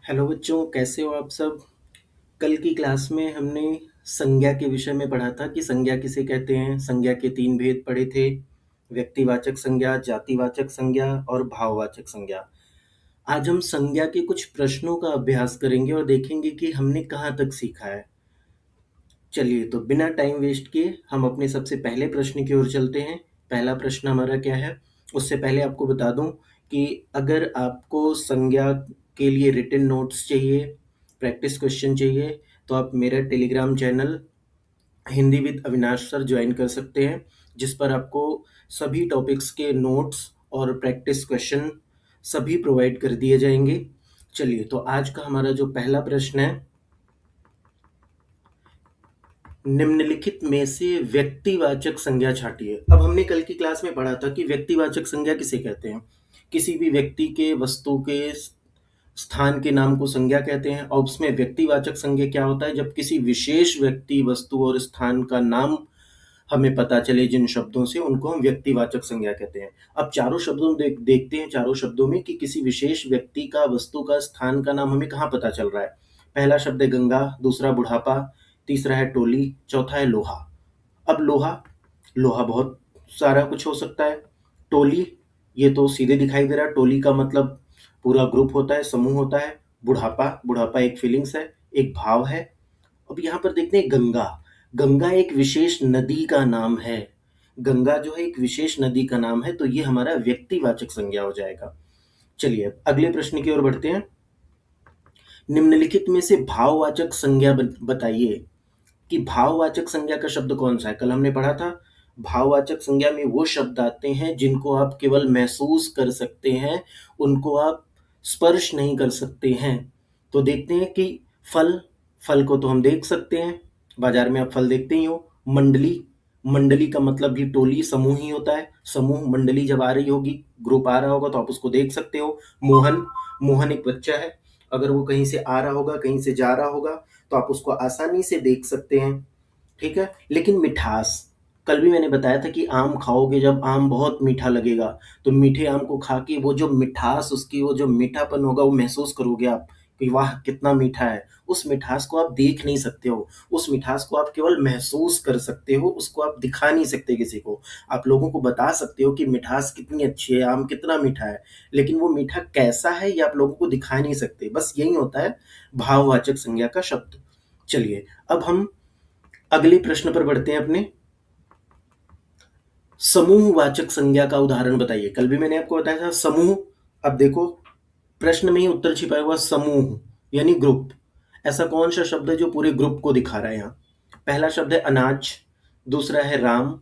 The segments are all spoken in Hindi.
हेलो बच्चों, कैसे हो आप सब। कल की क्लास में हमने संज्ञा के विषय में पढ़ा था कि संज्ञा किसे कहते हैं। संज्ञा के तीन भेद पढ़े थे: व्यक्तिवाचक संज्ञा, जातिवाचक संज्ञा और भाववाचक संज्ञा। आज हम संज्ञा के कुछ प्रश्नों का अभ्यास करेंगे और देखेंगे कि हमने कहाँ तक सीखा है। चलिए, तो बिना टाइम वेस्ट किए हम अपने सबसे पहले प्रश्न की ओर चलते हैं। पहला प्रश्न हमारा क्या है, उससे पहले आपको बता दूं कि अगर आपको संज्ञा के लिए रिटन नोट्स चाहिए, प्रैक्टिस क्वेश्चन चाहिए, तो आप मेरा Telegram channel Hindi with Avinash sir join कर सकते हैं, जिस पर आपको सभी टॉपिक्स के नोट्स और प्रैक्टिस क्वेश्चन सभी प्रोवाइड कर दिए जाएंगे। चलिए, तो आज का हमारा जो पहला प्रश्न है, निम्नलिखित में से व्यक्तिवाचक संज्ञा छांटिए। अब हमने कल की क्लास में पढ़ा था कि व्यक्तिवाचक संज्ञा किसे कहते हैं। किसी भी व्यक्ति के, वस्तु के, स्थान के नाम को संज्ञा कहते हैं। और उसमें व्यक्तिवाचक संज्ञा क्या होता है, जब किसी विशेष व्यक्ति, वस्तु और स्थान का नाम हमें पता चले जिन शब्दों से, उनको हम व्यक्तिवाचक संज्ञा कहते हैं। अब चारों शब्दों में देखते हैं, चारों शब्दों में कि किसी विशेष व्यक्ति का, वस्तु का, स्थान का नाम हमें कहाँ पता चल रहा है। पहला शब्द है गंगा, दूसरा बुढ़ापा, तीसरा है टोली, चौथा है लोहा। अब लोहा, लोहा बहुत सारा कुछ हो सकता है। टोली, ये तो सीधे दिखाई दे रहा है, टोली का मतलब पूरा ग्रुप होता है, समूह होता है। बुढ़ापा, बुढ़ापा एक फीलिंग्स है, एक भाव है। अब यहाँ पर देखते हैं गंगा, गंगा एक विशेष नदी का नाम है। गंगा जो है एक विशेष नदी का नाम है, तो ये हमारा व्यक्तिवाचक संज्ञा हो जाएगा। चलिए, अब अगले प्रश्न की ओर बढ़ते हैं। निम्नलिखित में से भाववाचक संज्ञा बताइए कि भाववाचक संज्ञा का शब्द कौन सा है। कल हमने पढ़ा था, भाववाचक संज्ञा में वो शब्द आते हैं जिनको आप केवल महसूस कर सकते हैं, उनको आप स्पर्श नहीं कर सकते हैं। तो देखते हैं कि फल, फल को तो हम देख सकते हैं, बाजार में आप फल देखते ही हो। मंडली, मंडली का मतलब भी टोली, समूह ही होता है। समूह, मंडली जब आ रही होगी, ग्रुप आ रहा होगा, तो आप उसको देख सकते हो। मोहन, मोहन एक बच्चा है, अगर वो कहीं से आ रहा होगा, कहीं से जा रहा होगा, तो आप उसको आसानी से देख सकते हैं। ठीक है। लेकिन मिठास, कल भी मैंने बताया था कि आम खाओगे, जब आम बहुत मीठा लगेगा, तो मीठे आम को खा के वो जो मिठास, उसकी वो जो मीठापन होगा, वो महसूस करोगे आप कि वाह कितना मीठा है। उस मिठास को आप देख नहीं सकते हो, उस मिठास को आप केवल महसूस कर सकते हो, उसको आप दिखा नहीं सकते किसी को। आप लोगों को बता सकते हो कि मिठास कितनी अच्छी है, आम कितना मीठा है, लेकिन वो मीठा कैसा है ये आप लोगों को दिखा नहीं सकते। बस यही होता है भाववाचक संज्ञा का शब्द। चलिए, अब हम अगले प्रश्न पर बढ़ते हैं अपने। समूहवाचक संज्ञा का उदाहरण बताइए। कल भी मैंने आपको बताया था समूह। अब देखो, प्रश्न में ही उत्तर छिपा हुआ, समूह यानी ग्रुप। ऐसा कौन सा शब्द है जो पूरे ग्रुप को दिखा रहा है यहाँ। पहला शब्द है अनाज, दूसरा है राम,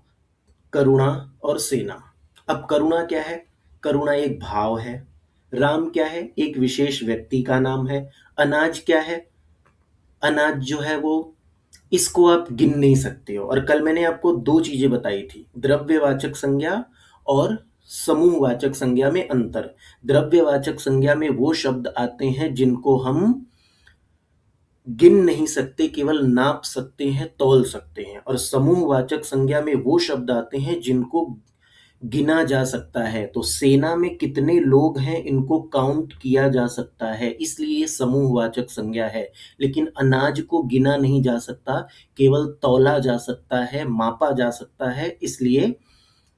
करुणा और सेना। अब करुणा क्या है, करुणा एक भाव है। राम क्या है, एक विशेष व्यक्ति का नाम है। अनाज क्या है, अनाज जो है वो, इसको आप गिन नहीं सकते हो। और कल मैंने आपको दो चीजें बताई थी, द्रव्यवाचक संज्ञा और समूहवाचक संज्ञा में अंतर। द्रव्यवाचक संज्ञा में वो शब्द आते हैं जिनको हम गिन नहीं सकते, केवल नाप सकते हैं, तौल सकते हैं। और समूहवाचक संज्ञा में वो शब्द आते हैं जिनको गिना जा सकता है। तो सेना में कितने लोग हैं, इनको काउंट किया जा सकता है, इसलिए ये समूहवाचक संज्ञा है। लेकिन अनाज को गिना नहीं जा सकता, केवल तौला जा सकता है, मापा जा सकता है, इसलिए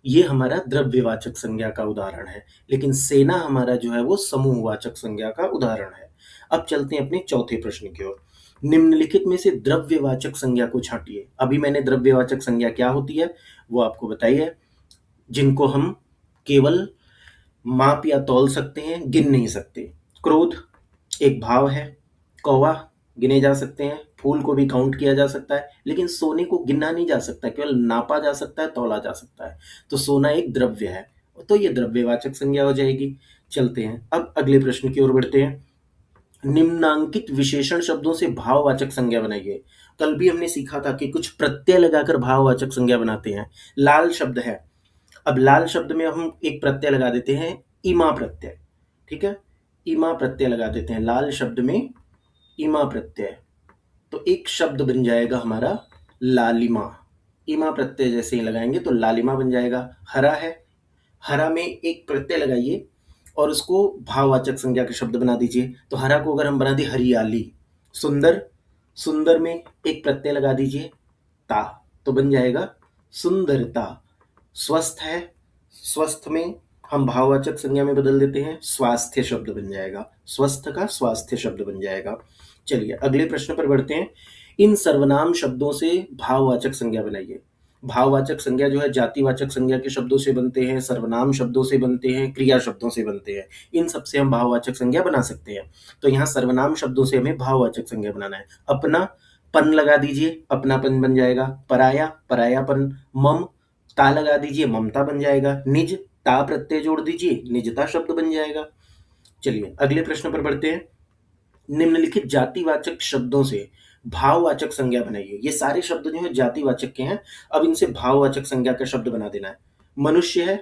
ये हमारा द्रव्यवाचक संज्ञा का उदाहरण है। लेकिन सेना हमारा जो है वो समूहवाचक संज्ञा का उदाहरण है। अब चलते हैं अपने चौथे प्रश्न की ओर। निम्नलिखित में से द्रव्यवाचक संज्ञा को छांटिए। अभी मैंने द्रव्यवाचक संज्ञा क्या होती है वो आपको बताई है, जिनको हम केवल माप या तौल सकते हैं, गिन नहीं सकते। क्रोध एक भाव है, कौवा गिने जा सकते हैं, फूल को भी काउंट किया जा सकता है, लेकिन सोने को गिना नहीं जा सकता, केवल नापा जा सकता है, तौला जा सकता है। तो सोना एक द्रव्य है, तो ये द्रव्यवाचक संज्ञा हो जाएगी। चलते हैं अब अगले प्रश्न की ओर बढ़ते हैं। निम्नांकित विशेषण शब्दों से भाववाचक संज्ञा बनाइए। कल भी हमने सीखा था कि कुछ प्रत्यय लगाकर भाववाचक संज्ञा बनाते हैं। लाल शब्द है, अब लाल शब्द में हम एक प्रत्यय लगा देते हैं, इमा प्रत्यय। ठीक है, इमा प्रत्यय लगा देते हैं लाल शब्द में, इमा प्रत्यय। तो एक शब्द बन जाएगा हमारा लालिमा। इमा प्रत्यय जैसे ही लगाएंगे तो लालिमा बन जाएगा। हरा है, हरा में एक प्रत्यय लगाइए और उसको भाववाचक संज्ञा के शब्द बना दीजिए। तो हरा को अगर हम बना दें हरियाली, सुंदर, सुंदर में एक प्रत्यय लगा दीजिए ता, तो बन जाएगा सुंदरता। स्वस्थ है, स्वस्थ में हम भाववाचक संज्ञा में बदल देते हैं, स्वास्थ्य शब्द बन जाएगा, स्वस्थ का स्वास्थ्य शब्द बन जाएगा। चलिए अगले प्रश्न पर बढ़ते हैं। इन सर्वनाम शब्दों से भाववाचक संज्ञा बनाइए। भाववाचक संज्ञा जो है जातिवाचक संज्ञा के शब्दों से बनते हैं, सर्वनाम शब्दों से बनते हैं, क्रिया शब्दों से बनते हैं। इन सब से हम भाववाचक संज्ञा बना सकते हैं। तो यहाँ सर्वनाम शब्दों से हमें भाववाचक संज्ञा बनाना है। अपना, पन लगा दीजिए, अपनापन बन जाएगा। पराया, परायापन। मम, ता लगा दीजिए, ममता बन जाएगा। निज, ता प्रत्यय जोड़ दीजिए, निजता शब्द बन जाएगा। चलिए अगले प्रश्न पर बढ़ते हैं। निम्नलिखित जातिवाचक शब्दों से भाववाचक संज्ञा बनाइए। ये सारे शब्द जो है जातिवाचक के हैं, अब इनसे भाववाचक संज्ञा का शब्द बना देना है। मनुष्य है,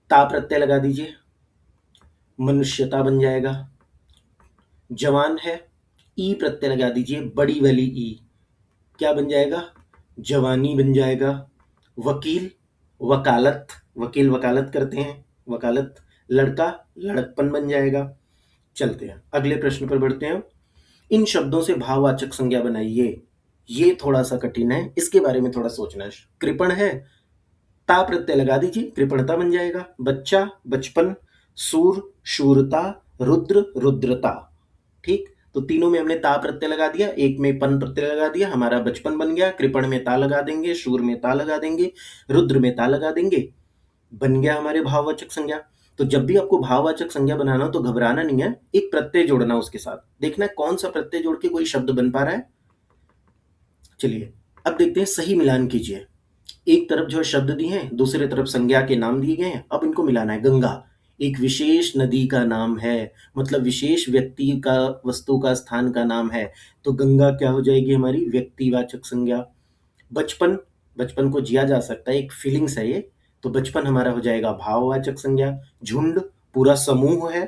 ता प्रत्यय लगा दीजिए, मनुष्यता बन जाएगा। जवान है, ई प्रत्यय लगा दीजिए, बड़ी वाली ई, क्या बन जाएगा, जवानी बन जाएगा। वकील, वकालत, वकील वकालत करते हैं, वकालत। लड़का, लड़कपन बन जाएगा। चलते हैं अगले प्रश्न पर बढ़ते हैं। इन शब्दों से भाववाचक संज्ञा बनाइए। ये थोड़ा सा कठिन है, इसके बारे में थोड़ा सोचना है। कृपण है, ता प्रत्यय लगा दीजिए, कृपणता बन जाएगा। बच्चा, बचपन। सूर, शूरता। रुद्र, रुद्रता। ठीक, तो तीनों में हमने ता प्रत्यय लगा दिया, एक में पन प्रत्यय लगा दिया, हमारा बचपन बन गया। कृपण में ता लगा देंगे, शूर में ता लगा देंगे, रुद्र में ता लगा देंगे, बन गया हमारे भाववाचक संज्ञा। तो जब भी आपको भाववाचक संज्ञा बनाना हो तो घबराना नहीं है, एक प्रत्यय जोड़ना उसके साथ, देखना है कौन सा प्रत्यय जोड़ के कोई शब्द बन पा रहा है। चलिए अब देखते हैं, सही मिलान कीजिए। एक तरफ जो है शब्द दिए हैं, दूसरी तरफ संज्ञा के नाम दिए गए हैं, अब इनको मिलाना है। गंगा एक विशेष नदी का नाम है, मतलब विशेष व्यक्ति का, वस्तु का, स्थान का नाम है, तो गंगा क्या हो जाएगी हमारी, व्यक्तिवाचक संज्ञा। बचपन, बचपन को जिया जा सकता है, एक फीलिंग्स है ये, तो बचपन हमारा हो जाएगा भाववाचक संज्ञा। झुंड पूरा समूह है,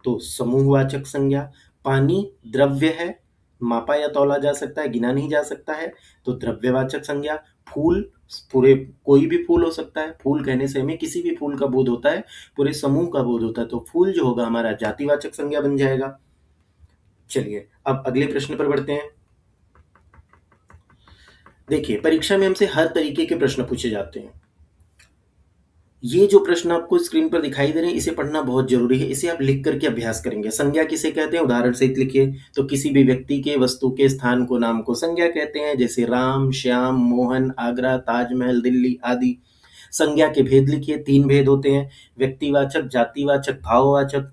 तो समूहवाचक संज्ञा। पानी द्रव्य है, मापा या तौला जा सकता है, गिना नहीं जा सकता है, तो द्रव्यवाचक संज्ञा। फूल, पूरे कोई भी फूल हो सकता है, फूल कहने से हमें किसी भी फूल का बोध होता है, पूरे समूह का बोध होता है, तो फूल जो होगा हमारा जातिवाचक संज्ञा बन जाएगा। चलिए अब अगले प्रश्न पर बढ़ते हैं। देखिए परीक्षा में हमसे हर तरीके के प्रश्न पूछे जाते हैं। ये जो प्रश्न आपको स्क्रीन पर दिखाई दे रहे हैं, इसे पढ़ना बहुत जरूरी है, इसे आप लिख करके अभ्यास करेंगे। संज्ञा किसे कहते हैं, उदाहरण सहित लिखिए। तो किसी भी व्यक्ति के, वस्तु के, स्थान को, नाम को संज्ञा कहते हैं, जैसे राम, श्याम, मोहन, आगरा, ताजमहल, दिल्ली आदि। संज्ञा के भेद लिखिए, 3 भेद होते हैं, व्यक्तिवाचक, जातिवाचक, भाववाचक।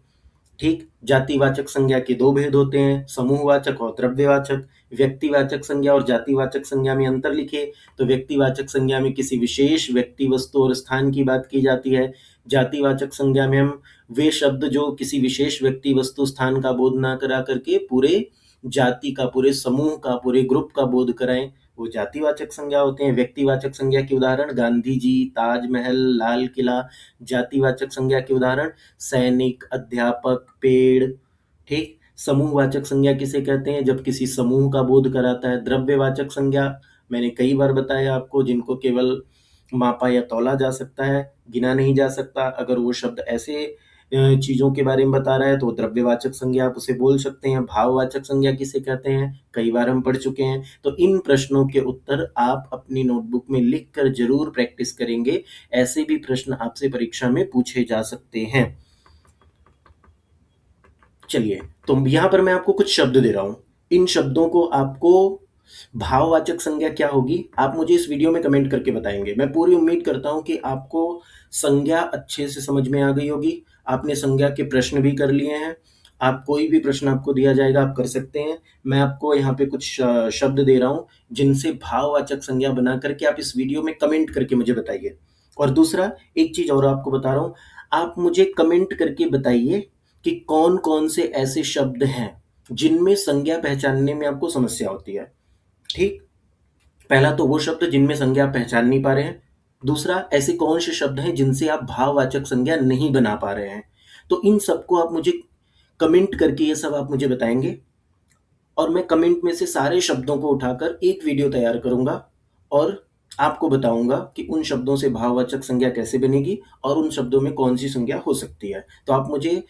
ठीक, जातिवाचक संज्ञा के 2 भेद होते हैं, समूहवाचक और द्रव्यवाचक। व्यक्तिवाचक संज्ञा और जातिवाचक संज्ञा में अंतर लिखिए। तो व्यक्तिवाचक संज्ञा में किसी विशेष व्यक्ति, वस्तु और स्थान की बात की जाती है। जातिवाचक संज्ञा में हम वे शब्द जो किसी विशेष व्यक्ति, वस्तु, स्थान का बोध ना करा करके पूरे जाति का, पूरे समूह का, पूरे ग्रुप का बोध कराएं, वो जातिवाचक संज्ञा होते हैं। व्यक्तिवाचक संज्ञा के उदाहरण गांधी जी, ताजमहल, लाल किला। जातिवाचक संज्ञा के उदाहरण सैनिक, अध्यापक, पेड़। ठीक, समूहवाचक संज्ञा किसे कहते हैं, जब किसी समूह का बोध कराता है। द्रव्यवाचक संज्ञा मैंने कई बार बताया आपको, जिनको केवल मापा या तौला जा सकता है, गिना नहीं जा सकता। अगर वो शब्द ऐसे चीजों के बारे में बता रहा है तो द्रव्यवाचक संज्ञा आप उसे बोल सकते हैं। भाववाचक संज्ञा किसे कहते हैं, कई बार हम पढ़ चुके हैं। तो इन प्रश्नों के उत्तर आप अपनी नोटबुक में लिखकर जरूर प्रैक्टिस करेंगे, ऐसे भी प्रश्न आपसे परीक्षा में पूछे जा सकते हैं। चलिए तो यहाँ पर मैं आपको कुछ शब्द दे रहा हूं, इन शब्दों को आपको भाववाचक संज्ञा क्या होगी आप मुझे इस वीडियो में कमेंट करके बताएंगे। मैं पूरी उम्मीद करता हूं कि आपको संज्ञा अच्छे से समझ में आ गई होगी, आपने संज्ञा के प्रश्न भी कर लिए हैं। आप कोई भी प्रश्न आपको दिया जाएगा आप कर सकते हैं। मैं आपको यहाँ पे कुछ शब्द दे रहा हूँ जिनसे भाववाचक संज्ञा बना करके आप इस वीडियो में कमेंट करके मुझे बताइए। और दूसरा एक चीज और आपको बता रहा हूँ, आप मुझे कमेंट करके बताइए कि कौन कौन से ऐसे शब्द हैं जिनमें संज्ञा पहचानने में आपको समस्या होती है। ठीक, पहला तो वो शब्द जिनमें संज्ञा आप पहचान नहीं पा रहे हैं। दूसरा, ऐसे कौन से शब्द हैं जिनसे आप भाववाचक संज्ञा नहीं बना पा रहे हैं। तो इन सबको आप मुझे कमेंट करके ये सब आप मुझे बताएंगे, और मैं कमेंट में से सारे शब्दों को उठाकर एक वीडियो तैयार करूंगा और आपको बताऊँगा कि उन शब्दों से भाववाचक संज्ञा कैसे बनेगी और उन शब्दों में कौन-सी संज्ञा हो सकती है। तो आप मुझे